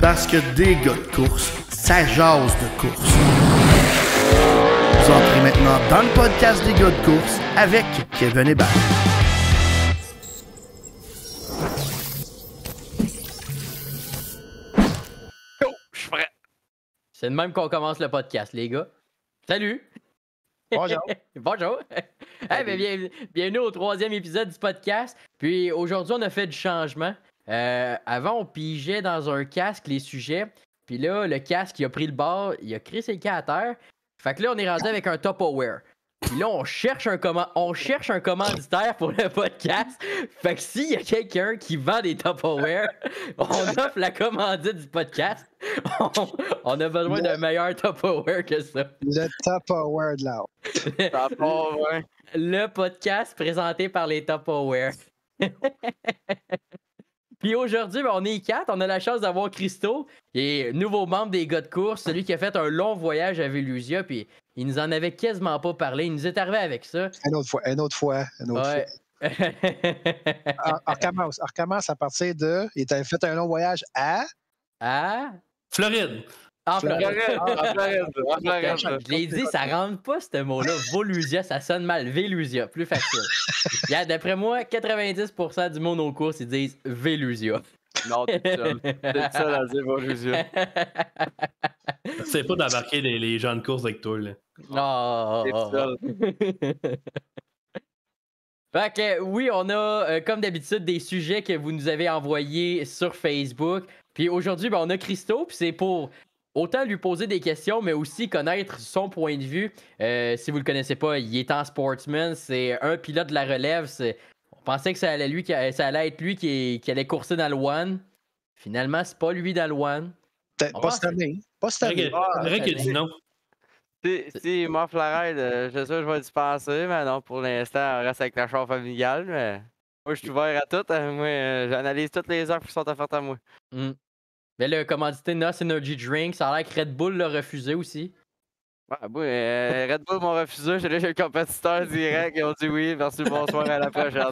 Parce que des gars de course, ça jase de course. Vous entrez maintenant dans le podcast des gars de course avec Kevin Hébert. Oh, je suis prêt. C'est de même qu'on commence le podcast, les gars. Salut! Bonjour. Bonjour! Hey, ben, bienvenue au 3e épisode du podcast. Puis aujourd'hui, on a fait du changement. Avant, on pigeait dans un casque les sujets. Puis là, le casque, il a pris le bord, il a créé ses cas à terre. Fait que là, on est rendu avec un Tupperware. Puis là, on cherche un commanditaire pour le podcast. Fait que s'il y a quelqu'un qui vend des Tupperware, on offre la commandite du podcast. On a besoin d'un meilleur Tupperware que ça. Le Tupperware de l'art. Ouais. Le podcast présenté par les Tupperware. Puis aujourd'hui, on est 4. On a la chance d'avoir Christo, qui est nouveau membre des gars de course, celui qui a fait un long voyage à Vélusia, puis il nous en avait quasiment pas parlé. Il nous est arrivé avec ça. Une autre fois. Ouais. On recommence à partir de... Il avait fait un long voyage à... Ah? Floride. En Floride. Floride. Je l'ai dit, ça rentre pas ce mot-là. Volusia, ça sonne mal. Vélusia, plus facile. D'après moi, 90% du monde aux courses, ils disent Vélusia. Non, t'es seul. T'es seul à dire Volusia. C'est pas d'embarquer les gens de course avec toi, là. Non. Fait que oui, on a comme d'habitude des sujets que vous nous avez envoyés sur Facebook. Puis aujourd'hui, on a Christo, puis c'est pour autant lui poser des questions, mais aussi connaître son point de vue. Si vous le connaissez pas, il est en sportsman, c'est un pilote de la relève. On pensait que ça allait être lui qui allait courser dans le One. Finalement, c'est pas lui dans le One. Pas cette année. C'est vrai qu'il a dit non. Si m'offre la raide, je sais que je vais dispenser, mais non, pour l'instant, on reste avec la chambre familiale. Mais moi, je suis ouvert à tout. Moi, j'analyse toutes les offres qui sont offertes à moi. Mais le commandité NOS Energy Drink, ça a l'air que Red Bull l'a refusé aussi. Ouais, Red Bull m'ont refusé, j'ai laissé le compétiteur direct, ils ont dit oui, merci, bonsoir, à la prochaine.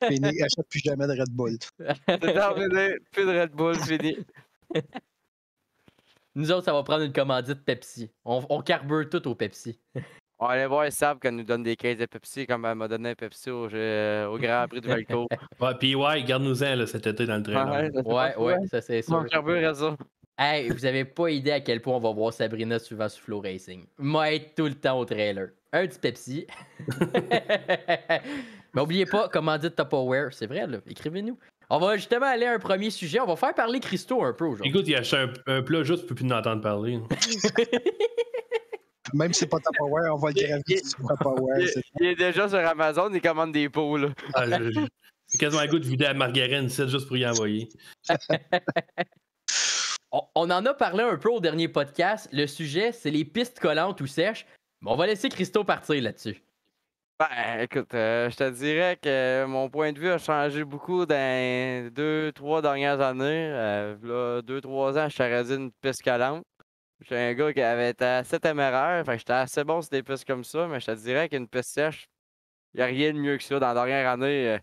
Fini, achète plus jamais de Red Bull. C'est terminé, plus de Red Bull, fini. Nous autres, ça va prendre une commandite Pepsi. On carbure tout au Pepsi. On va aller voir Sab qu'elle nous donne des caisses de Pepsi, comme elle m'a donné un Pepsi au Grand Prix de Valcourt. Ouais, puis ouais, garde-nous-en là, cet été dans le trailer. Ouais, ça c'est sûr. Mon carbure à ça. Hey, vous avez pas idée à quel point on va voir Sabrina souvent sur Flow Racing. Moi, être tout le temps au trailer. Un petit Pepsi. Mais oubliez pas, commandite Tupperware. C'est vrai, là. Écrivez-nous. On va justement aller à un premier sujet. On va faire parler Christo un peu aujourd'hui. Écoute, il a acheté un plat juste, tu peux plus l'entendre parler. Même si c'est pas Tupperware, on va le gravir sur Tupperware. Il est déjà sur Amazon, il commande des pots, là. J'ai quasiment un goût de vider la margarine ici juste pour y envoyer. On en a parlé un peu au dernier podcast. Le sujet, c'est les pistes collantes ou sèches. Mais on va laisser Christo partir là-dessus. Ben, écoute, je te dirais que mon point de vue a changé beaucoup dans les 2-3 dernières années. Là, 2-3 ans, je t'aurais dit une piste collante. J'étais un gars qui avait été assez téméraire, fait que j'étais assez bon sur des pistes comme ça, mais je te dirais qu'une piste sèche, il n'y a rien de mieux que ça. Dans la dernière année,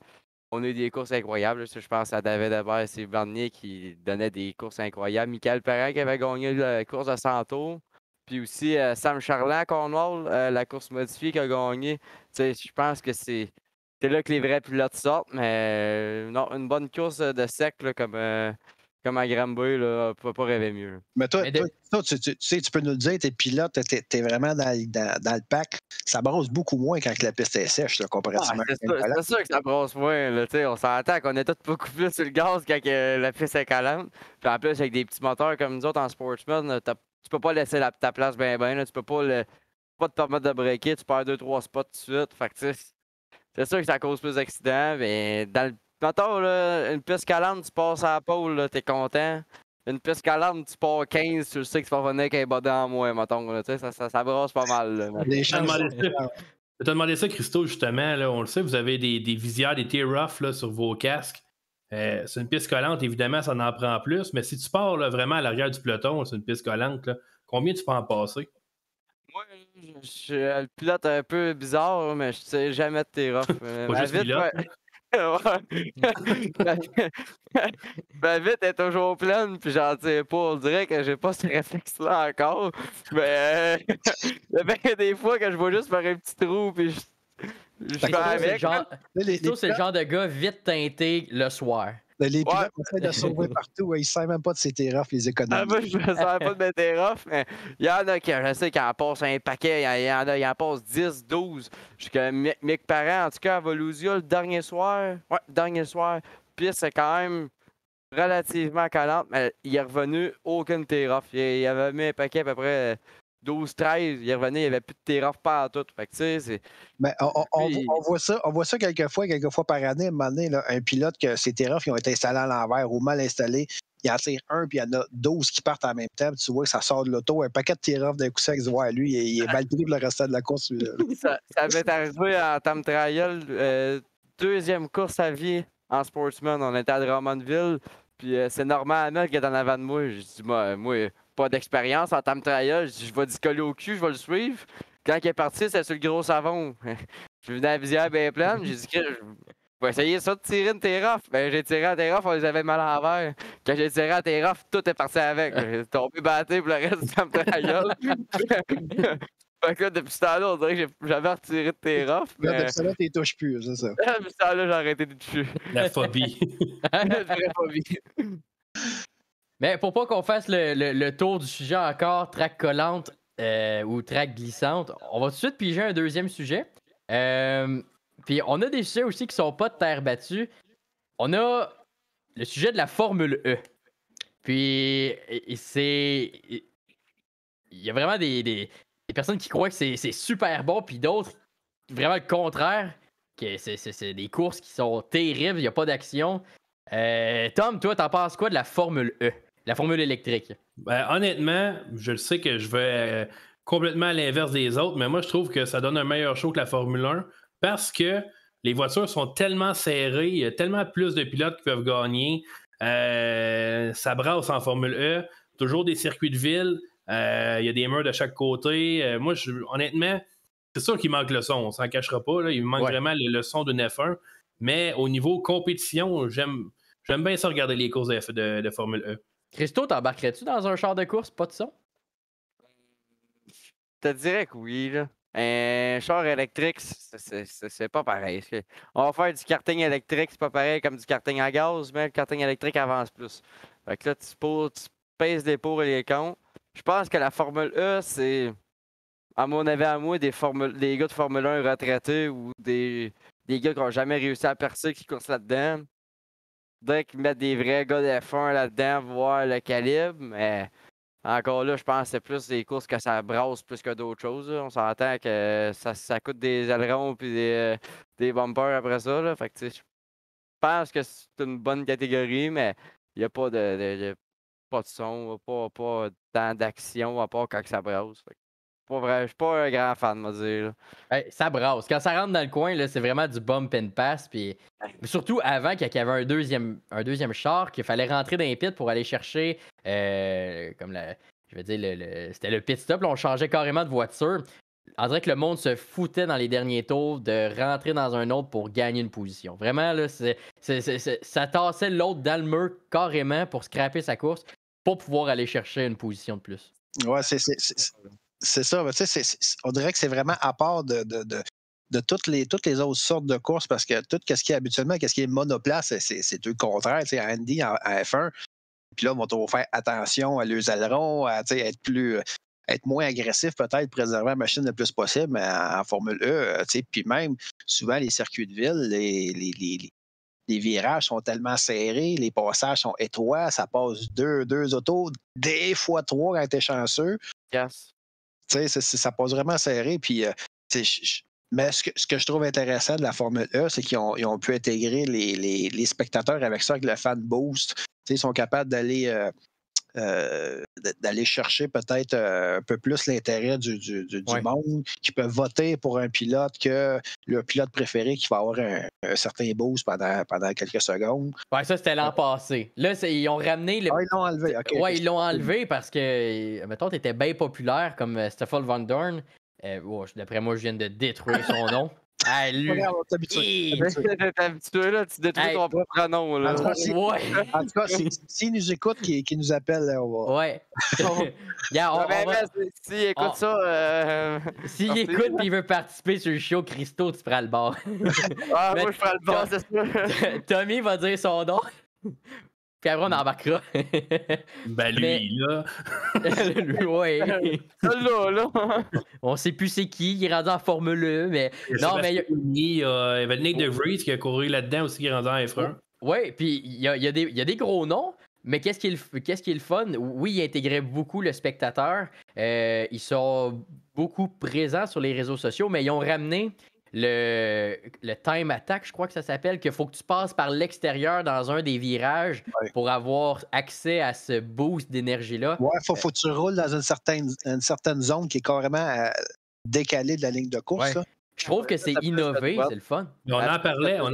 on a eu des courses incroyables. Je pense à David Hébert et Bernier qui donnaient des courses incroyables. Michael Perrin qui avait gagné la course de 100 tours. Puis aussi Sam Charland à Cornwall, la course modifiée qu'il a gagné. Je pense que c'est là que les vrais pilotes sortent, mais non, une bonne course de sec là, comme à Granby, là, on peut pas rêver mieux. Mais toi, tu sais, tu peux nous le dire, t'es pilote, t'es vraiment dans le pack. Ça brosse beaucoup moins quand la piste est sèche, là, comparativement C'est sûr que ça brosse moins. Là, on s'entend qu'on est tous beaucoup plus sur le gaz quand la piste est calante. Puis en plus, avec des petits moteurs comme nous autres en sportsman, tu peux pas laisser ta place bien. Tu peux pas te permettre de breaker, tu perds 2-3 spots tout de suite. Fait que c'est sûr que ça cause plus d'accidents, mais dans le mettons, là, une piste calante, tu passes à la pole, t'es content. Une piste calante, tu pars 15, tu sais que tu vas revenir avec un body en moins, mettons. Là, ça brasse pas mal. Là, Je te demandé ça, Christo, justement. Là, on le sait, vous avez des visières, des tear-off là, sur vos casques. C'est une piste collante, évidemment, ça en prend plus. Mais si tu pars là, vraiment à l'arrière du peloton, c'est une piste collante, là, combien tu peux en passer? Moi, je suis le pilote un peu bizarre, mais je sais jamais de tear-off. Pas juste pilote. Ma vitre est toujours pleine, puis j'en tire pas. On dirait que j'ai pas ce réflexe-là encore. Mais il y a des fois que je vois juste faire un petit trou, puis je fais avec. Christo, c'est le genre de gars vite teinté le soir. Les pilotes essaient de sauver partout. Ils ne savent même pas de ces terrafs, les économies. Moi, je me sers pas de mes terrafs, mais il y en a qui, je sais, qui en passent un paquet. Il y en a, qui en passent 10, 12. Jusqu'à Mick Parent, en tout cas, à Volusia, le dernier soir. Ouais, le dernier soir. Puis c'est quand même relativement collante, mais il est revenu aucune terraf. Il avait mis un paquet à peu près 12, 13. Il est revenu, il n'y avait plus de terraf partout. Fait que, tu sais, c'est. Mais on voit ça quelques fois par année. À un moment donné, là, un pilote que ses terrafs ont été installés à l'envers ou mal installés, il en tire un, puis il y en a 12 qui partent en même temps. Puis tu vois que ça sort de l'auto. Un paquet de terrafs d'un coup sec, tu vois, lui, il est mal pris pour le restant de la course. Ça m'est arrivé en time trial, deuxième course à vie en sportsman. On était à Drummondville, puis c'est Normand Hamel qui est en avant de moi. Je dis, moi, pas d'expérience en time trial. Je dis, je vais d'y coller au cul, je vais le suivre. Quand il est parti, c'était sur le gros savon. Je venais à la visière bien pleine. J'ai dit que je vais essayer ça de tirer une terraf. Ben, j'ai tiré à terraf, on les avait mal à l'envers. Quand j'ai tiré à terraf, tout est parti avec. J'ai tombé batté pour le reste du time trial. Fait que là, depuis ce temps-là, on dirait que j'avais retiré de terraf. Là, depuis ça, là, tu ne touches plus, c'est ça. Depuis ce temps-là, j'ai arrêté de toucher. La phobie. La vraie phobie. Mais pour pas qu'on fasse le tour du sujet encore, track collante ou track glissante, on va tout de suite piger un deuxième sujet. Puis on a des sujets aussi qui sont pas de terre battue. On a le sujet de la Formule E. Puis c'est. Il y a vraiment des personnes qui croient que c'est super bon, puis d'autres, vraiment le contraire, que c'est des courses qui sont terribles, il n'y a pas d'action. Tom, toi, t'en penses quoi de la Formule E? La formule électrique? Ben, honnêtement, je le sais que je vais complètement à l'inverse des autres, mais moi, je trouve que ça donne un meilleur show que la Formule 1 parce que les voitures sont tellement serrées, il y a tellement plus de pilotes qui peuvent gagner. Ça brasse en Formule E. Toujours des circuits de ville. Il y a des murs de chaque côté. Moi, honnêtement, c'est sûr qu'il manque le son. On s'en cachera pas. Là. Il manque vraiment le son d'une F1. Mais au niveau compétition, j'aime bien ça regarder les courses de Formule E. Christo, t'embarquerais-tu dans un char de course, pas de son? Je te dirais que oui, là. Un char électrique, c'est pas pareil. On va faire du karting électrique, c'est pas pareil comme du karting à gaz, mais le karting électrique avance plus. Fait que là, tu pèses les pour et les contre. Je pense que la Formule E, c'est, à mon avis, à moi, des gars de Formule 1 retraités ou des gars qui n'ont jamais réussi à percer qui courent là-dedans. Faudrait qu'ils mettent des vrais gars de F1 là-dedans, voir le calibre, mais encore là, je pense que c'est plus des courses que ça brasse plus que d'autres choses. Là. On s'entend que ça coûte des ailerons et des bumpers après ça. Là. Fait que, je pense que c'est une bonne catégorie, mais il n'y a pas de son, pas tant d'action à part quand ça brasse. Fait que, je suis pas un grand fan, moi dire. Hey, ça brasse. Quand ça rentre dans le coin, là, c'est vraiment du bump and pass. Puis surtout avant qu'il y avait un deuxième char qu'il fallait rentrer dans les pits pour aller chercher c'était le pit stop. Là, on changeait carrément de voiture. On dirait que le monde se foutait dans les derniers tours de rentrer dans un autre pour gagner une position. Vraiment, là, ça tassait l'autre dans le mur carrément pour scraper sa course pour pouvoir aller chercher une position de plus. Ouais, c'est ça. On dirait que c'est vraiment à part de toutes les autres sortes de courses parce que tout ce qui est habituellement, ce qui est monoplace, c'est tout le contraire. À Andy, en F1, puis là, on va toujours faire attention à leurs ailerons, à être moins agressif peut-être, préserver la machine le plus possible, mais en Formule E, puis même, souvent, les circuits de ville, les virages sont tellement serrés, les passages sont étroits, ça passe deux autos, des fois 3 quand t'es chanceux. Yes. Ça passe vraiment serré. Puis, mais ce que je trouve intéressant de la Formule E, c'est qu'ils ont pu intégrer les spectateurs avec ça, avec le fan boost. Ils sont capables d'aller chercher peut-être un peu plus l'intérêt du monde, qui peuvent voter pour un pilote que le pilote préféré qui va avoir un certain boost pendant quelques secondes. Ouais, ça, c'était l'an passé. Là, ils ont ramené... ils l'ont enlevé. Okay, ouais, ils l'ont enlevé parce que, mettons, t'étais bien populaire comme Stoffel Van Dorn. D'après moi, je viens de détruire son nom. Ah, Pas lui. grave, on s'habitue. Hi! T'es habitué, là, tu détruis Hey. ton propre nom, là. En tout cas, Ouais. En tout cas, s'ils nous écoutent, qu'ils nous appellent, là, on va. Ouais. Regarde, Non, on mais va... si écoute on- ça, S'il sortez. écoute et il veut participer sur le show, Christo, tu prends le bord. Ah, Mais moi, je ferai le bas, c'est sûr. Tommy va dire son nom. Puis après, on embarquera. Ben Mais- lui, là. Ouais. Celle-là, là. On sait plus c'est qui, il est rendu en Formule 1, mais. Non, mais. Il y avait Nick Oh. DeVries qui a couru là-dedans aussi, qui est rendu en F1. Ouais, puis il y a des gros noms, mais qu'est-ce qui est le fun? Oui, il intégrait beaucoup le spectateur. Ils sont beaucoup présents sur les réseaux sociaux, mais ils ont ramené le time attack, je crois que ça s'appelle, qu'il faut que tu passes par l'extérieur dans un des virages Ouais. pour avoir accès à ce boost d'énergie-là. Ouais, faut que tu roules dans une certaine zone qui est carrément décalée de la ligne de course. Ouais. Là. Je trouve que c'est innové, c'est le fun. Mais on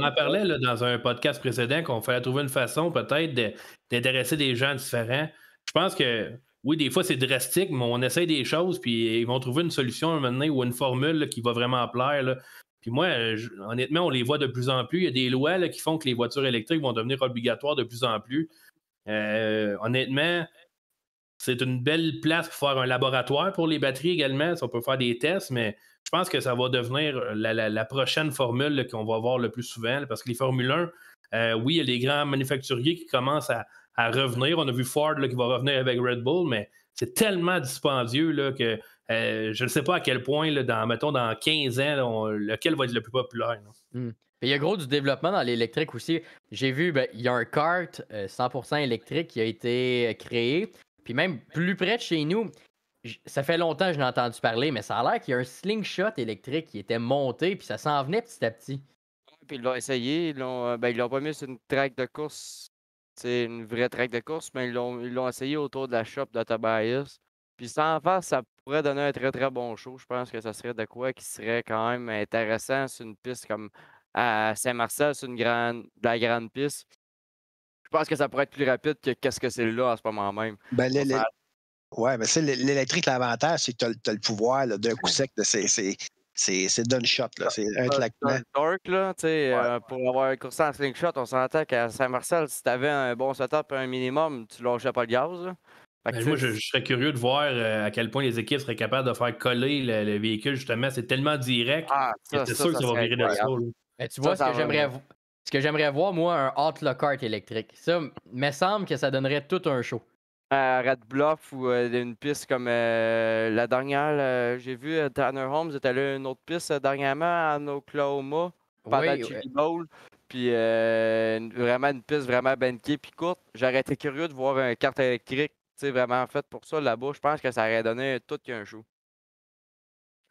en parlait là, dans un podcast précédent qu'on fallait trouver une façon peut-être d'intéresser des gens différents. Je pense que oui, des fois c'est drastique, mais on essaye des choses, puis ils vont trouver une solution un moment donné ou une formule là, qui va vraiment plaire. Là. Puis moi, honnêtement, on les voit de plus en plus. Il y a des lois là, qui font que les voitures électriques vont devenir obligatoires de plus en plus. Honnêtement, c'est une belle place pour faire un laboratoire pour les batteries également. On peut faire des tests, mais je pense que ça va devenir la prochaine formule là, qu'on va voir le plus souvent. Là, parce que les Formule 1, oui, il y a les grands manufacturiers qui commencent à revenir. On a vu Ford là, qui va revenir avec Red Bull, mais c'est tellement dispendieux là, que je ne sais pas à quel point, là, dans 15 ans, lequel va être le plus populaire. Il y a gros du développement dans l'électrique aussi. J'ai vu, il y a un kart 100% électrique qui a été créé. Puis même plus près de chez nous, ça fait longtemps que je n'ai entendu parler, mais ça a l'air qu'il y a un slingshot électrique qui était monté, puis ça s'en venait petit à petit. Puis ils l'ont essayé, ils l'ont pas mis sur une track de course. C'est une vraie track de course, mais ils l'ont essayé autour de la shop de Tobias. Puis sans faire, ça pourrait donner un très très bon show. Je pense que ça serait de quoi qui serait quand même intéressant sur une piste comme à Saint-Marcel, sur de la grande piste. Je pense que ça pourrait être plus rapide que qu'est-ce que c'est là en ce moment même. Ben, ouais, mais c'est l'électrique, l'avantage, c'est que tu as le pouvoir là, d'un coup sec. C'est done shot. Là. C'est un Dans claquement. le dark, là, tu sais, pour avoir coursé en slingshot, on s'entend qu'à Saint-Marcel, si tu avais un bon setup, un minimum, tu lâchais pas le gaz. Là. Fait que, Ben, tu moi, sais, je serais curieux de voir à quel point les équipes seraient capables de faire coller le véhicule, justement. C'est tellement direct que c'est sûr que ça va serait virer de ça. incroyable. Là. Ben, tu vois, Ça ce que j'aimerais voir, moi, un hot kart électrique. Ça, me semble que ça donnerait tout un show. À Red Bluff ou une piste comme la dernière, j'ai vu Tanner Holmes était allé à une autre piste dernièrement en Oklahoma pendant le Oui, Chili Bowl. Puis vraiment une piste vraiment bankée puis courte. J'aurais été curieux de voir un kart électrique, tu sais, vraiment fait pour ça là-bas. Je pense que ça aurait donné tout qu'un show.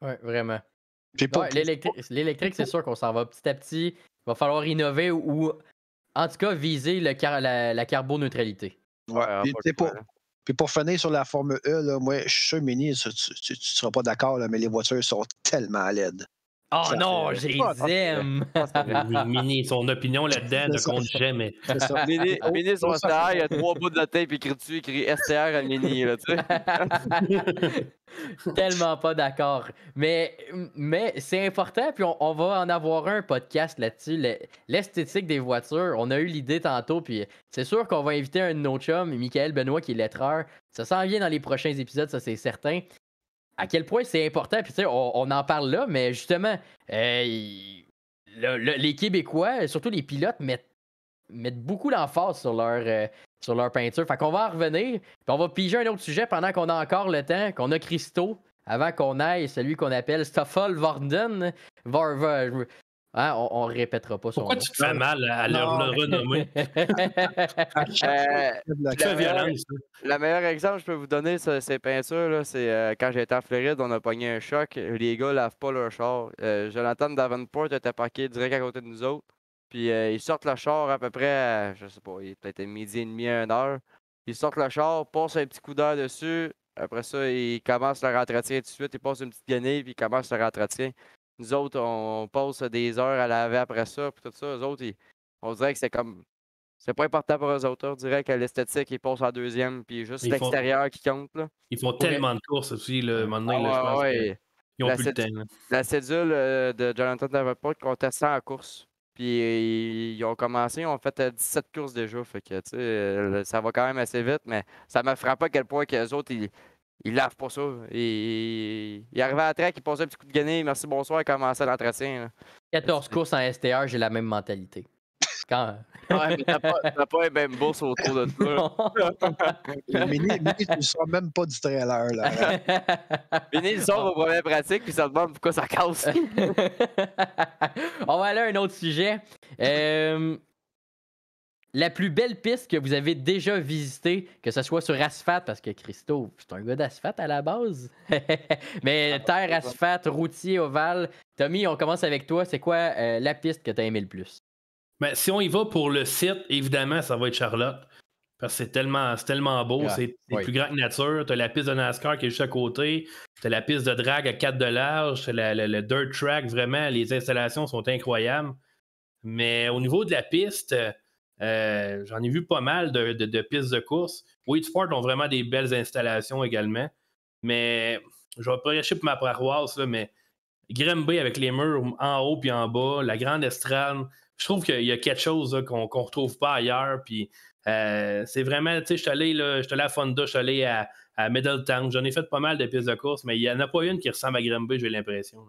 ouais, vraiment. Puis pour- Ouais, l'électrique, c'est sûr qu'on s'en va petit à petit. Il va falloir innover ou, en tout cas, viser la carboneutralité. ouais, puis, pas tu sais, le choix, là. puis pour finir sur la Formule E, là, moi, je suis sûr, Mini, tu ne seras pas d'accord, là, mais les voitures sont tellement laides. Oh Ça, non, c'est- je les aime! Mini, son opinion là-dedans ne C'est ça. compte jamais. C'est ça. Mini sur STR, il y a 3 bouts de tape écrit dessus, écrit STR à Mini, là, tu sais. Tellement pas d'accord. Mais c'est important, puis on va en avoir un podcast là-dessus. L'esthétique des voitures, on a eu l'idée tantôt, puis c'est sûr qu'on va inviter un de nos chums, Michael Benoît, qui est lettreur. Ça s'en vient dans les prochains épisodes, ça c'est certain. À quel point c'est important, puis tu sais, on en parle là, mais justement, les Québécois, surtout les pilotes, mettent beaucoup l'emphase sur leur peinture. Fait qu'on va en revenir, puis on va piger un autre sujet pendant qu'on a encore le temps, qu'on a Christo, avant qu'on aille celui qu'on appelle Stoffel Vorden. Hein, on répétera pas son Pourquoi nom. tu te fais mal à le renommer? Tu fais violence. Le meilleur exemple que je peux vous donner sur ces peintures, là, c'est quand j'étais en Floride, on a pogné un choc. Les gars lavent pas leur char. Jonathan Davenport était parqué direct à côté de nous autres. Puis ils sortent le char à peu près, je sais pas, il est peut-être midi et demi à 1 heure. Ils sortent le char, passent un petit coup d'heure dessus. Après ça, ils commencent leur entretien tout de suite. Ils passent une petite guenille, puis ils commencent leur entretien. Nous autres, on passe des heures à laver après ça, puis tout ça. Eux autres, on dirait que c'est comme. C'est pas important pour eux autres. On dirait que l'esthétique, ils passent en deuxième, puis juste Ils font- l'extérieur qui compte. Là. Ils font tellement de courses aussi, le moment donné, là, je pense. Ouais. Ils ont plus le temps. Là. La cédule de Jonathan Davenport comptait 100 en course. Puis ils ont commencé, ils ont fait 17 courses déjà. Fait que, tu sais, ça va quand même assez vite, mais ça me frappe pas à quel point que les autres, ils lavent pas ça. Il arrivait à la track, il passait un petit coup de guenille, merci, bonsoir, il commençait l'entretien. 14 courses en STR, j'ai la même mentalité. Quand... Ouais, mais t'as pas un même bourse autour de toi. Mini, tu ne sors même pas du trailer. Là. Mini, il sort aux premières pratiques, puis ça demande pourquoi ça casse. On va aller à un autre sujet. La plus belle piste que vous avez déjà visitée, que ce soit sur asphalte, parce que Christo, c'est un gars d'asphalte à la base. Mais terre, asphalte, routier, ovale. Tommy, on commence avec toi. C'est quoi la piste que tu as aimé le plus? Ben, si on y va pour le site, évidemment, ça va être Charlotte. Parce que c'est tellement beau, c'est plus grand que nature. Tu as la piste de NASCAR qui est juste à côté. Tu as la piste de drag à 4 de large. Tu as le dirt track. Vraiment, les installations sont incroyables. Mais au niveau de la piste, j'en ai vu pas mal de pistes de course. Wade Sport ont vraiment des belles installations également. Mais je vais prêcher pour ma paroisse, là, mais Grimby avec les murs en haut puis en bas, la grande estrade, je trouve qu'il y a quelque chose qu'on ne retrouve pas ailleurs. Puis c'est vraiment, tu sais, je suis allé à Fonda, je suis allé à Middletown. J'en ai fait pas mal de pistes de course, mais il n'y en a pas une qui ressemble à Grimby, j'ai l'impression.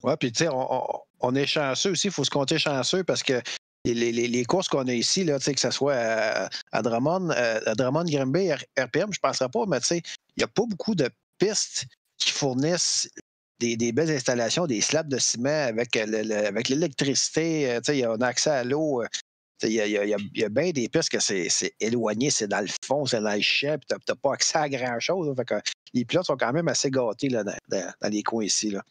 Oui, puis tu sais, on est chanceux aussi, il faut se compter chanceux parce que les courses qu'on a ici, là, que ce soit à Drummond, Grimby, RPM, je ne penserais pas, mais tu sais, il n'y a pas beaucoup de pistes qui fournissent des belles installations, des slabs de ciment avec l'électricité. Tu sais, on a accès à l'eau. Il y a bien des pistes que c'est éloigné, c'est dans le fond, c'est dans le champ, puis tu n'as pas accès à grand-chose. Fait que les pilotes sont quand même assez gâtés là, dans les coins ici. Là.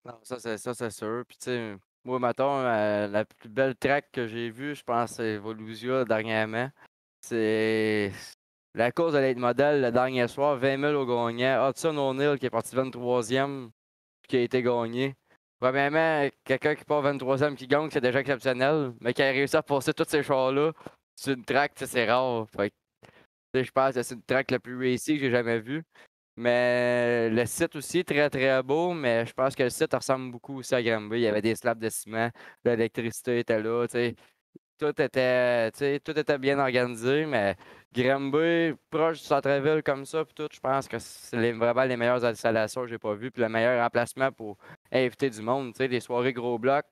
Non, ça, c'est sûr. Puis, tu sais, moi, mettons, la plus belle track que j'ai vue, je pense, c'est Volusia dernièrement. C'est la course de l'être modèle le dernier soir, 20 000 au gagnant. Hudson O'Neill qui est parti 23e, puis qui a été gagné. Premièrement, quelqu'un qui part 23e qui gagne, c'est déjà exceptionnel, mais qui a réussi à passer tous ces chars-là, c'est une track, c'est rare. Fait que, je pense que c'est une track la plus réussie que j'ai jamais vue. Mais le site aussi, très très beau, mais je pense que le site ressemble beaucoup aussi à Granby. Il y avait des slabs de ciment, l'électricité était là, tu sais. Tout était bien organisé, mais Granby, proche du centre-ville comme ça, puis tout, je pense que c'est vraiment les meilleures installations que j'ai pas vues, puis le meilleur emplacement pour inviter du monde. Tu sais, les soirées gros blocs,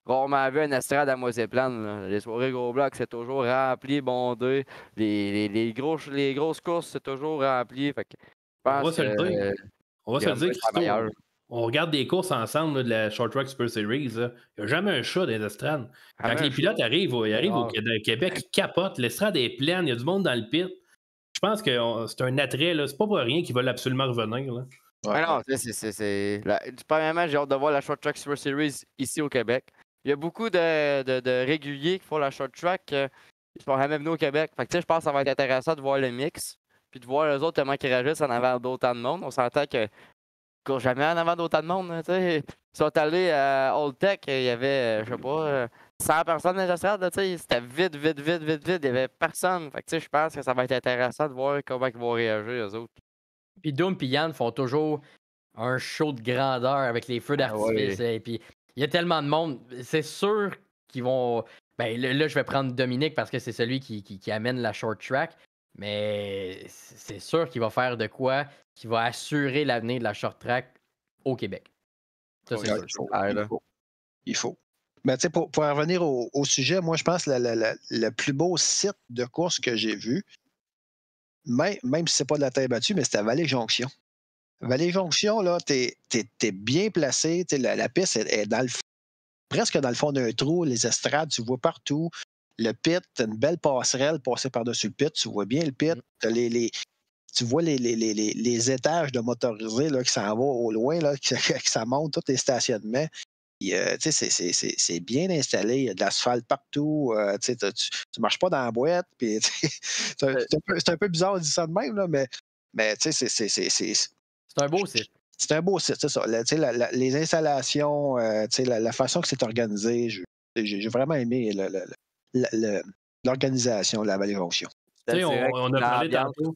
rarement vu une estrade à moitié pleine. Là. Les soirées gros blocs, c'est toujours rempli, bondé. Les grosses courses, c'est toujours rempli. Fait que, on va se le dire. On va se le dire, Christo. On regarde des courses ensemble là, de la Short Track Super Series. Il n'y a jamais un chat dans les estrades. Quand les pilotes arrivent au Québec, ils capotent. L'estrade est pleine, il y a du monde dans le pit. Je pense que c'est un attrait. C'est pas pour rien qu'ils veulent absolument revenir. Là. Ouais. Non, premièrement, j'ai hâte de voir la Short Track Super Series ici au Québec. Il y a beaucoup de réguliers qui font la Short Track. Ils sont jamais venus au Québec. Fait que, je pense que ça va être intéressant de voir le mix. Puis de voir les autres tellement qu'ils réagissent en avant d'autant de monde. On s'entend que courent jamais en avant d'autant de monde. Ils sont allés à Old Tech, il y avait, je sais pas, 100 personnes dans les estrades. C'était vide. Il n'y avait personne. Fait que je pense que ça va être intéressant de voir comment ils vont réagir, eux autres. Puis Doom et Yann font toujours un show de grandeur avec les feux d'artifice. Et puis il y a tellement de monde. C'est sûr qu'ils vont. Ben là, je vais prendre Dominique parce que c'est celui qui amène la short track. Mais c'est sûr qu'il va faire de quoi qui va assurer l'avenir de la short track au Québec. Ça, c'est sûr. Il faut. Mais pour revenir au sujet, moi, je pense que le plus beau site de course que j'ai vu, même si c'est pas de la terre battue, mais c'était à Vallée-Jonction. Vallée-Jonction, là, t'es bien placé. La piste est presque dans le fond d'un trou. Les estrades, tu vois partout. Le pit, t'as une belle passerelle passée par-dessus le pit. Tu vois bien le pit. Tu vois les étages de motorisés là, qui s'en vont au loin, là, qui ça monte, tous les stationnements. C'est bien installé. Il y a de l'asphalte partout. Tu ne marches pas dans la boîte. Puis, c'est un peu bizarre de dire ça de même, là, mais c'est un beau site. C'est un beau site, c'est ça. Les installations, la façon que c'est organisé, j'ai vraiment aimé l'organisation de la Vallée-Jonction. On a parlé tantôt.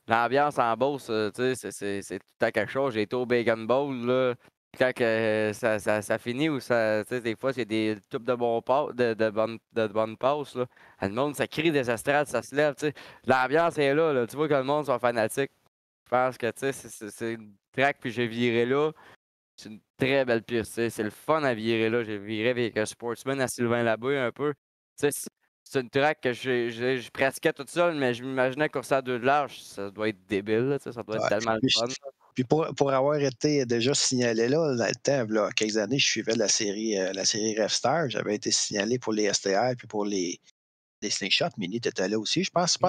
l'ambiance en Beauce, tu sais, c'est tout à quelque chose. J'ai été au Bacon Bowl, là. Quand que ça finit ou ça, tu sais, des fois, c'est des tubes de bonnes passes, là. Le monde, ça crie des estrades, ça se lève, tu sais. L'ambiance est là, là. Tu vois que le monde sont fanatiques. Je pense que, tu sais, c'est une track, puis j'ai viré là. C'est une très belle piste, tu sais. C'est le fun à virer là. J'ai viré avec un Sportsman à Sylvain Labouille un peu. Tu sais, c'est une track que je pratiquais toute seule, mais je m'imaginais courser à 2 de large. Ça doit être débile, là, tu sais, ça doit être Ouais. tellement le fun. Puis pour avoir été déjà signalé là, dans le temps, là, quelques années, je suivais la série Revstar. J'avais été signalé pour les STR puis pour les Slingshots. Mini, tu étais là aussi. Je pense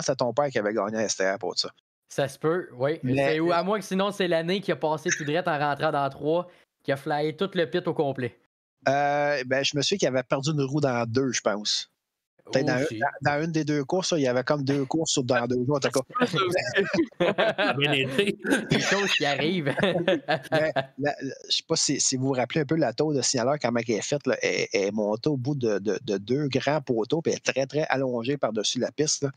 à ton père qui avait gagné un STR pour ça. Ça se peut, oui. Mais- À moins que sinon, c'est l'année qui a passé tout droit en rentrant dans 3, qui a flyé tout le pit au complet. Je me souviens qu'il avait perdu une roue dans 2, je pense. Peut-être dans une des 2 courses, là, il y avait comme 2 courses dans 2 jours. En tout cas. Bien été. Des choses qui arrivent. Je ne sais pas si vous vous rappelez un peu la tour de signaleur, comment elle est faite. Là, elle est montée au bout de 2 grands poteaux, puis elle est très, très allongée par-dessus la piste. Là.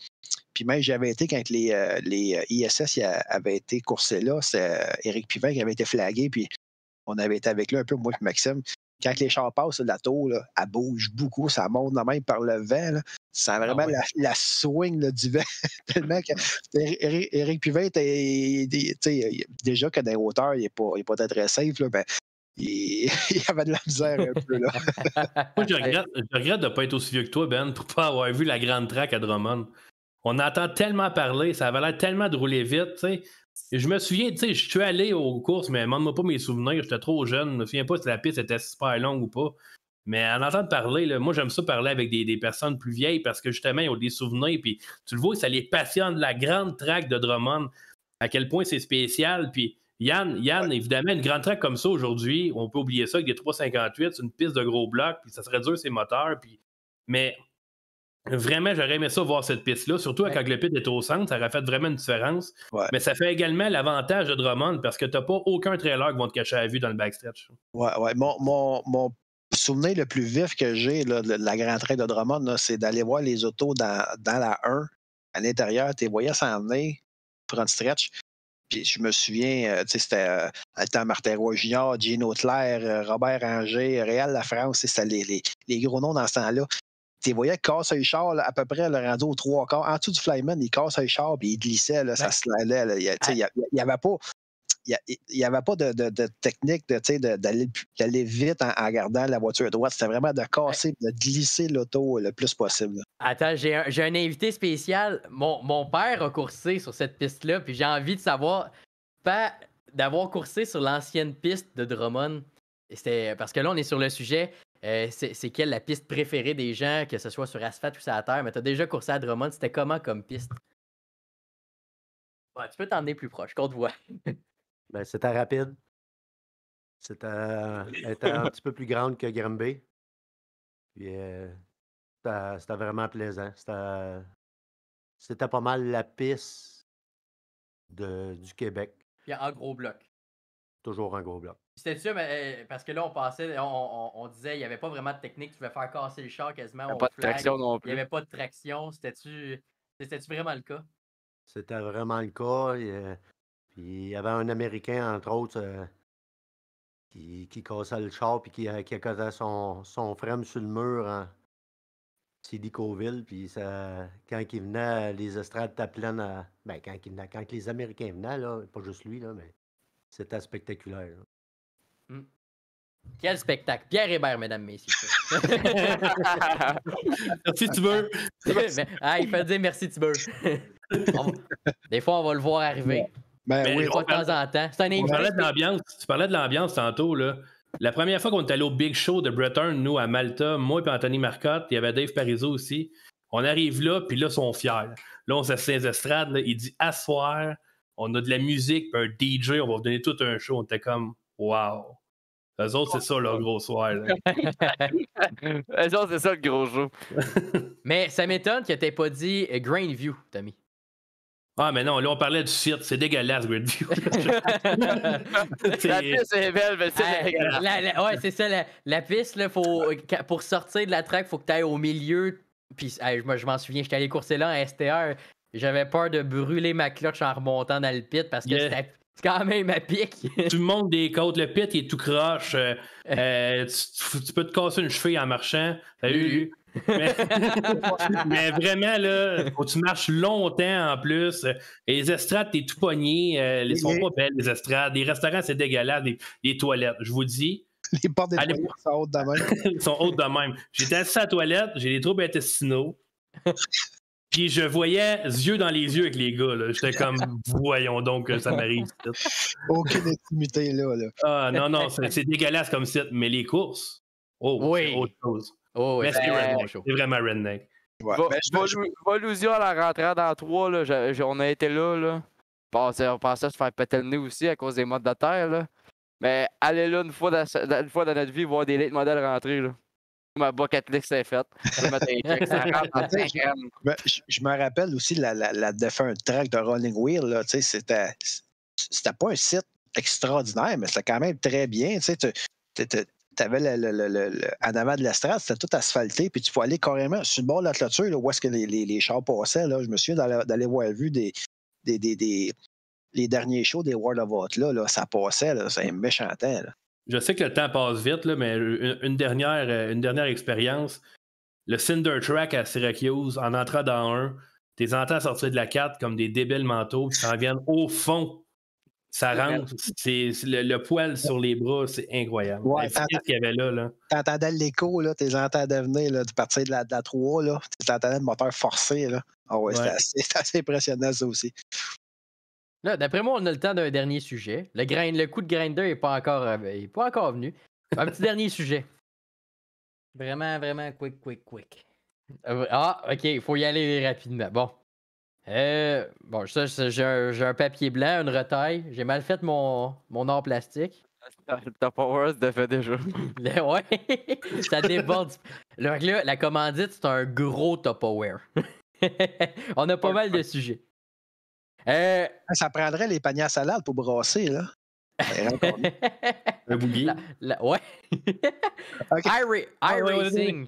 Puis même, j'avais été quand les ISS avaient été coursés là, c'est Éric Pivin qui avait été flagué, puis on avait été avec lui un peu, moi et Maxime. Quand les chars passent, la tour, là, elle bouge beaucoup, ça monte de même par le vent. Là. C'est vraiment la swing là, du vent. Tellement que Éric Pivin était déjà que dans les hauteurs, il n'est pas très safe. Là, ben, il avait de la misère un peu. Là. Moi, je regrette de ne pas être aussi vieux que toi, Ben, pour ne pas avoir vu la grande track à Drummond. On entend tellement parler, ça avait l'air tellement de rouler vite, tu sais. Je me souviens, tu sais, je suis allé aux courses, mais demande-moi pas mes souvenirs, j'étais trop jeune, je me souviens pas si la piste était super longue ou pas. Mais en entendant parler, là, moi j'aime ça parler avec des personnes plus vieilles parce que justement, ils ont des souvenirs, puis tu le vois, ça les passionne, la grande track de Drummond, à quel point c'est spécial, puis Yann, évidemment, une grande track comme ça aujourd'hui, on peut oublier ça avec des 358, c'est une piste de gros blocs, puis ça serait dur ses moteurs, puis... Mais vraiment, j'aurais aimé ça voir cette piste-là, surtout quand le pit est au centre, ça aurait fait vraiment une différence. Ouais. Mais ça fait également l'avantage de Drummond parce que tu n'as pas aucun trailer qui va te cacher à la vue dans le backstretch. Ouais. Mon souvenir le plus vif que j'ai de la grande track de Drummond, là, c'est d'aller voir les autos dans la 1 à l'intérieur. Tu les voyais s'en venir, front stretch. Puis je me souviens, c'était Altan Martin-Roy Junior, Gino Claire, Robert Ranger, Réal Lafrance, c'était les gros noms dans ce temps-là. Tu voyais qu'il casse un char là, à peu près le rendu aux 3 quarts. En dessous du Flyman, il casse un char et il glissait, là, ça slidait. Là. Il n'y avait pas de technique d'aller vite en regardant la voiture droite. C'était vraiment de casser, de glisser l'auto le plus possible. Là. Attends, j'ai un invité spécial. Mon père a coursé sur cette piste-là, puis j'ai envie de savoir, pas d'avoir coursé sur l'ancienne piste de Drummond. Parce que là, on est sur le sujet. C'est quelle la piste préférée des gens, que ce soit sur asphalte ou sur la terre, mais tu as déjà coursé à Drummond, c'était comment comme piste? Ouais, tu peux t'emmener plus proche, qu'on te voit. Ben, c'était rapide. C'était un petit peu plus grande que Granby. Puis c'était vraiment plaisant. C'était pas mal la piste du Québec. Puis en gros bloc. Toujours en gros bloc. C'était sûr, parce que là, on passait, on disait, il n'y avait pas vraiment de technique, tu pouvais faire casser le char quasiment. Il n'y avait pas de traction non plus. Il n'y avait pas de traction. C'était-tu vraiment le cas? C'était vraiment le cas. Puis il y avait un Américain, entre autres, qui cassait le char puis qui accotait son frame sur le mur en Silicotville. Puis quand il venait, les estrades étaient pleines. Quand les Américains venaient, là, pas juste lui, là, mais c'était spectaculaire. Quel spectacle! Pierre Hébert, mesdames, messieurs. Merci, Tibur. Il fait dire merci, Tibur. Des fois, on va le voir arriver. Ben oui, de temps en temps. C'est un invité. Tu parlais de l'ambiance tantôt, là. La première fois qu'on est allé au Big Show de Breton, nous, à Malta, moi et Anthony Marcotte, il y avait Dave Parizeau aussi. On arrive là, puis là, ils sont fiers. Là, on s'assied les estrades, là, il dit « Asseoir, on a de la musique, puis un DJ, on va vous donner tout un show. » On était comme « Wow! » Eux autres, c'est ça, leur gros soir. Eux autres, c'est ça, le gros show. Mais ça m'étonne que t'aies pas dit Grandview, Tommy. Ah, mais non, là, on parlait du site. C'est dégueulasse, Grandview. La piste est belle, mais c'est dégueulasse. Ouais, c'est ça. La piste, là, pour sortir de la track, il faut que tu ailles au milieu. Puis, je m'en souviens, j'étais allé courser là en STR. J'avais peur de brûler ma clutch en remontant dans le pit parce que c'est quand même à pic. Tu montes des côtes, le pit il est tout croche. Tu peux te casser une cheville en marchant. Salut! Mais vraiment, là, faut que tu marches longtemps en plus. Et les estrades, t'es tout pogné. Elles sont pas belles, les estrades. Les restaurants, c'est dégueulasse. Les toilettes, je vous dis. Les portes des toilettes sont hautes de même. Ils sont hautes de même. J'étais assis à la toilette, j'ai des troubles intestinaux. Puis je voyais yeux dans les yeux avec les gars. J'étais comme, voyons donc que ça m'arrive. Aucune intimité là. Ah non, c'est dégueulasse comme site. Mais les courses, c'est autre chose. Oh, mais c'est redneck. C'est vraiment redneck. Ouais. Volusia à la rentrée dans 3, là, on a été là. On pensait se faire péter le nez aussi à cause des modes de terre. Là. Mais aller là une fois dans notre vie, voir des late modèles rentrer. Là. Ma bucket list est faite. Je me rappelle aussi la défunte track de Rolling Wheel. Là, c'était pas un site extraordinaire, mais c'était quand même très bien. Tu avais en avant de l'estrade, c'était tout asphalté, puis tu pouvais aller carrément sur le bord de la clôture, là, où est-ce que les chars passaient. Là. Je me souviens d'aller voir vu les derniers shows des World of Outlaw, là, ça passait, là, c'est un méchant temps. Là. Je sais que le temps passe vite, là, mais une dernière expérience. Le Cinder Track à Syracuse, en entrant dans un, t'es entends sortir de la carte comme des débiles manteaux, puis s'en viennent au fond. Ça rentre, c'est le poil sur les bras, c'est incroyable. Ouais, qu'il y avait là. T'entendais l'écho, là, t'es entendais venir là, du partir de la 3, là, t'entendais le moteur forcé. Là. Ah ouais, c'était assez impressionnant, ça aussi. Là, d'après moi, on a le temps d'un dernier sujet. Le coup de grinder n'est pas encore venu. Un petit dernier sujet. Vraiment, vraiment quick. OK, il faut y aller rapidement. Bon. J'ai un papier blanc, une retaille. J'ai mal fait mon art plastique. Top Hours de fait déjà. Ouais, ça déborde. Là, la commandite, c'est un gros Tupperware. On a pas mal de sujets. Ça prendrait les paniers à salade pour brasser, là. Un bouilli. Ouais. Okay. iRacing.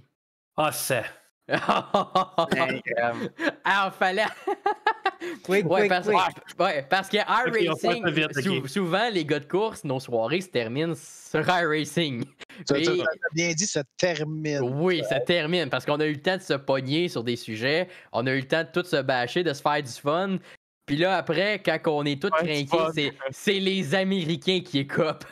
Ah, ça. Alors, fallait. Parce que iRacing, souvent, les gars de course, nos soirées se terminent sur iRacing. Tu as bien dit, ça termine. Oui, ça termine. Parce qu'on a eu le temps de se pogner sur des sujets. On a eu le temps de tout se bâcher, de se faire du fun. Puis là, après, quand on est tous craqués, c'est les Américains qui écopent.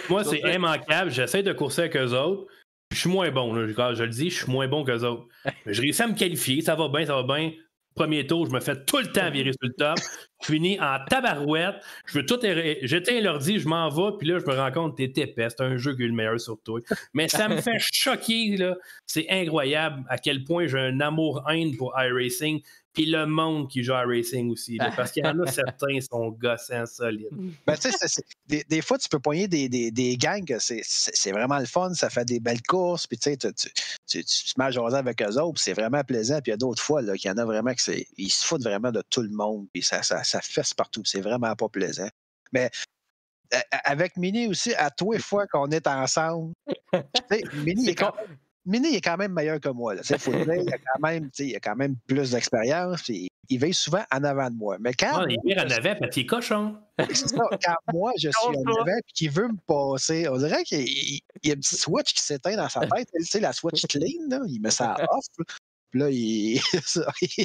Moi, c'est immanquable. J'essaie de courser avec eux autres. Je suis moins bon. Là. Je le dis, je suis moins bon qu'eux autres. Je réussis à me qualifier. Ça va bien. Premier tour, je me fais tout le temps virer sur le top. Je finis en tabarouette. Je veux tout j'éteins l'ordi, je m'en vais, puis là, je me rends compte que t'es épais. C'est un jeu qui est le meilleur sur toi. Mais ça me fait choquer, là. C'est incroyable à quel point j'ai un amour-haine pour iRacing. Puis le monde qui joue à iRacing aussi. Là, parce qu'il y en a certains qui sont gossants solides. Ben, tu sais, des fois, tu peux poigner des gangs que c'est vraiment le fun. Ça fait des belles courses. Puis tu sais, tu te mets à jaser avec eux autres. Puis c'est vraiment plaisant. Puis il y a d'autres fois qu'il y en a vraiment ils se foutent vraiment de tout le monde. Puis ça fesse partout. C'est vraiment pas plaisant. Mais avec Mini aussi, à tous les fois qu'on est ensemble, Mini est quand même meilleur que moi. Il faut le dire, il a quand même plus d'expérience. Il veille souvent en avant de moi. Mais quand il vire en avant, petit cochon. C'est ça. Quand moi, je suis en avant et qu'il veut me passer, on dirait qu'il y a un petit switch qui s'éteint dans sa tête. Tu sais, la switch clean, là, il met ça off. Puis là,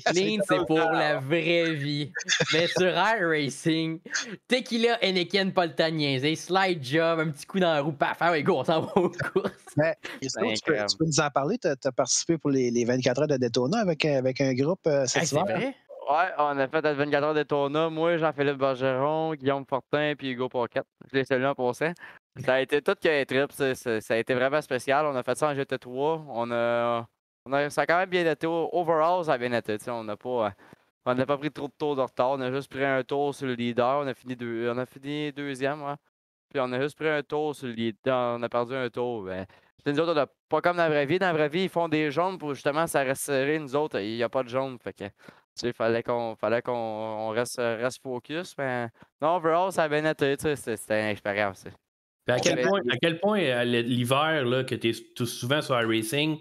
Clean, c'est pour la vraie vie. Mais sur iRacing, Tequila, Anakin, pas le temps de niaiser. Slide job, un petit coup dans la roue, paf, ouais, go, on s'en va aux courses. Mais, tu peux nous en parler? Tu as participé pour les 24 heures de Daytona avec un groupe cette hiver? C'est vrai? Ouais, on a fait les 24 heures de Daytona. Moi, Jean-Philippe Bergeron, Guillaume Fortin, puis Hugo Pocket. Je les salue en passant. Ça a été tout qu'un trip. Ça a été vraiment spécial. On a fait ça en GT3. Ça a quand même bien été. Overall, ça a bien été. On n'a pas pris trop de tours de retard. On a juste pris un tour sur le leader. On a fini deuxième. Ouais. Puis on a juste pris un tour sur le leader. On a perdu un tour. Ben, nous autres, on a pas comme dans la vraie vie. Dans la vraie vie, ils font des jaunes pour justement ça reste serré. Nous autres, il n'y a pas de jaune. Fait que, il fallait qu'on reste focus. Mais non, overall, ça a bien été. C'était une expérience. À quel point l'hiver, là, que tu es souvent sur iRacing,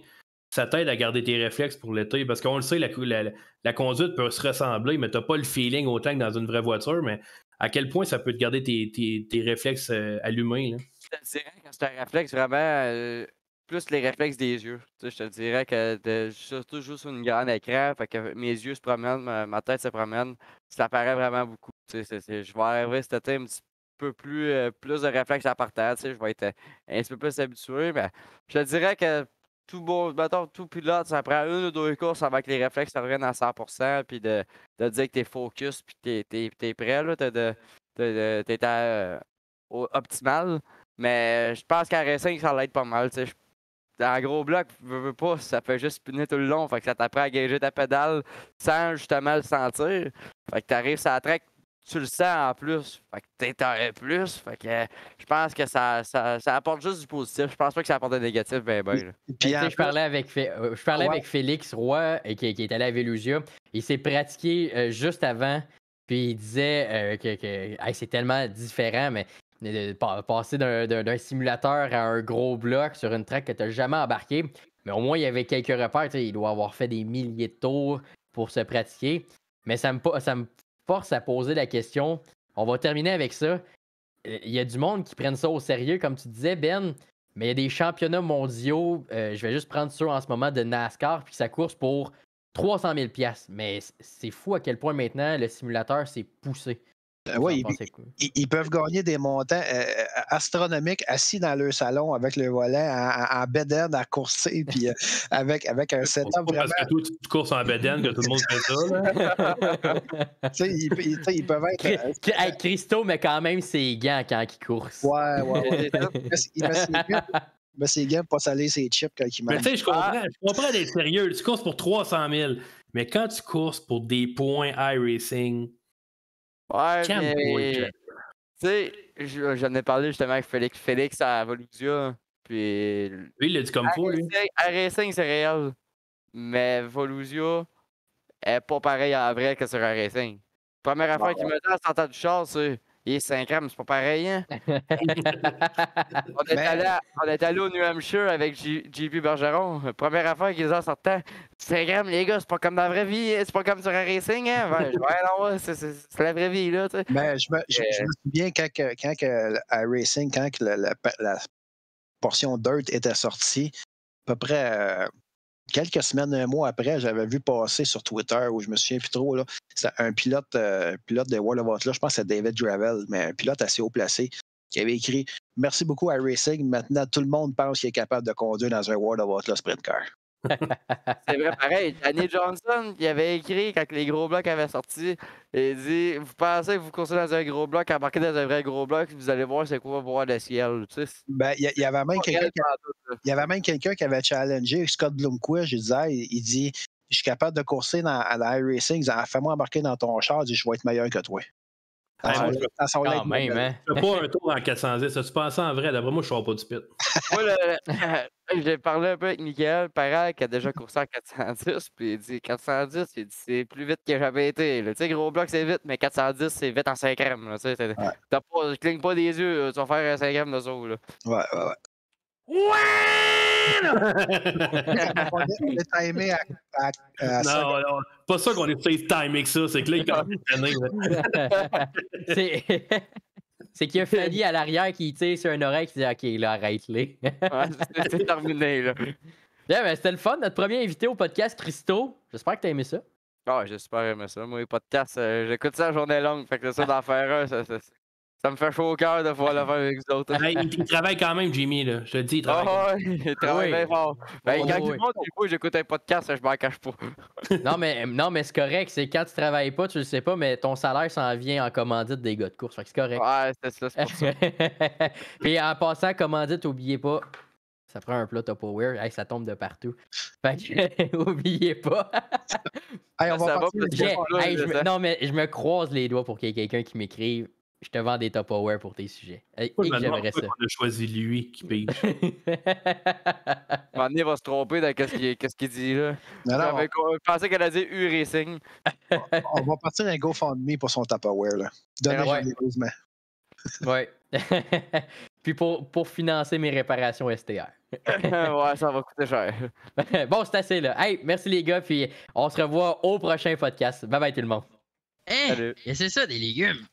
ça t'aide à garder tes réflexes pour l'été. Parce qu'on le sait, la conduite peut se ressembler, mais t'as pas le feeling autant que dans une vraie voiture. Mais à quel point ça peut te garder tes réflexes allumés, là? Je te dirais que c'est un réflexe vraiment plus les réflexes des yeux. Tu sais, je te dirais que surtout juste sur une grande écran, fait que mes yeux se promènent, ma tête se promène, ça paraît vraiment beaucoup. Tu sais, je vais arriver cet été un petit peu plus de réflexes à partir. Tu sais, je vais être un petit peu plus habitué, mais je te dirais que mettons, tout pilote, ça prend 1 ou 2 courses avant que les réflexes reviennent à 100%, puis de dire que t'es focus, puis t'es prêt, là, t'es optimal. Mais je pense qu'à Racing, ça l'aide pas mal. Tu sais. En gros bloc, veux pas, ça fait juste spinner tout le long. Fait que ça t'apprend à gager ta pédale sans justement le sentir. Fait que t'arrives sur la track, tu le sens en plus. Fait que t'es un plus. Fait que je pense que ça apporte juste du positif. Je pense pas que ça apporte des négatifs, ben. Puis, je parlais avec Félix Roy, qui est allé à Velusia. Il s'est pratiqué juste avant. Puis il disait que hey, c'est tellement différent, mais de passer d'un simulateur à un gros bloc sur une track que tu n'as jamais embarqué. Mais au moins, il y avait quelques repères. Il doit avoir fait des milliers de tours pour se pratiquer. Mais ça me force à poser la question. On va terminer avec ça. Il y a du monde qui prennent ça au sérieux, comme tu disais, Ben. Mais il y a des championnats mondiaux. Je vais juste prendre ceux en ce moment de NASCAR, puis ça course pour 300 000 $. Mais c'est fou à quel point maintenant le simulateur s'est poussé. Oui, ils peuvent gagner des montants astronomiques assis dans leur salon avec le volant en bedaine à courser, puis avec un setup vraiment... Parce que toi, tu courses en bedaine, que tout le monde fait ça. Tu sais, ils peuvent être... Christo met quand même ses gants quand il course. Ouais. Il met ses gants pour pas saler ses chips quand il mange. Mais tu sais, je comprends d'être sérieux. Tu courses pour 300 000, mais quand tu courses pour des points iRacing... Ouais, mais... Tu sais, j'en ai parlé justement avec Félix. Félix à Volusia, puis... Lui, il l'a dit comme faux, lui. iRacing, c'est réel. Mais Volusia est pas pareil en vrai que sur iRacing. Première affaire qu'il me dit en sortant du char, c'est... Il est 5 grammes, c'est pas pareil, hein? On est allé au New Hampshire avec JP Bergeron. Première affaire qu'ils ont en sortant. 5 grammes, les gars, c'est pas comme dans la vraie vie, c'est pas comme sur un racing, hein? Non, c'est la vraie vie, là, tu sais. Mais je me souviens quand iRacing, quand la portion Dirt était sortie, à peu près quelques semaines, un mois après, j'avais vu passer sur Twitter, où je me souviens plus trop, là, c'est un pilote de World of Outlaws, je pense que c'est David Gravel, mais un pilote assez haut placé, qui avait écrit « Merci beaucoup iRacing, maintenant tout le monde pense qu'il est capable de conduire dans un World of Outlaws Sprint Car. » C'est vrai, pareil. Danny Johnson, il avait écrit quand les gros blocs avaient sorti, il dit « Vous pensez que vous coursez dans un gros bloc, embarquez dans un vrai gros bloc, vous allez voir c'est quoi voir le ciel. » Ben, il y avait même quelqu'un qui avait challengé Scott Bloomquist, il dit « Je suis capable de courser dans iRacing, fais-moi embarquer dans ton char, je vais être meilleur que toi. » Quand même, hein? Je fais pas un tour en 410. Tu penses en vrai? D'après moi, je sors pas du pit. Moi, j'ai parlé un peu avec Michael Parral qui a déjà coursé en 410. Puis il dit 410, c'est plus vite que j'avais été. Tu sais, gros bloc, c'est vite, mais 410, c'est vite en 5 grammes. Tu clignes pas des yeux, tu vas faire un 5 grammes de saut. Là. Ouais. On est timé à non, pas ça qu'on est safe timé que ça. C'est que là, il commence à C'est qu'il y a Fanny à l'arrière qui tire sur une oreille qui dit OK, là, arrête-les. C'est terminé, là. Yeah, ben, c'était le fun, notre premier invité au podcast, Christo. J'espère que t'as aimé ça. Ah, j'ai super aimé ça. Moi, les podcasts, j'écoute ça la journée longue. Fait que ça d'en faire un, ça me fait chaud au cœur de pouvoir le faire avec vous autres. Il travaille quand même, Jimmy, là. Je te le dis, il travaille. Il travaille bien fort. Quand il monte, des fois, j'écoute un podcast, je m'en cache pas. non, mais c'est correct. C'est quand tu travailles pas, tu le sais pas, mais ton salaire s'en vient en commandite des gars de course. Fait que c'est correct. Ouais, c'est pour ça. Puis en passant, commandite, oubliez pas. Ça prend un plat Tupperware. Hey, ça tombe de partout. Fait que, oubliez pas. Hey, on va non, mais je me croise les doigts pour qu'il y ait quelqu'un qui m'écrive. Je te vends des Tupperware pour tes sujets. J'aimerais ça. On a choisi lui qui pige. Un il va se tromper dans qu'est-ce qu'il dit là. Je pensais qu'elle a dit U-Racing. On va partir un GoFundMe pour son Tupperware. Donnez généreusement. Ouais. puis pour financer mes réparations STR. Ouais, ça va coûter cher. Bon, c'est assez là. Hey, merci les gars, puis on se revoit au prochain podcast. Bye bye tout le monde. Salut. Et c'est ça, des légumes.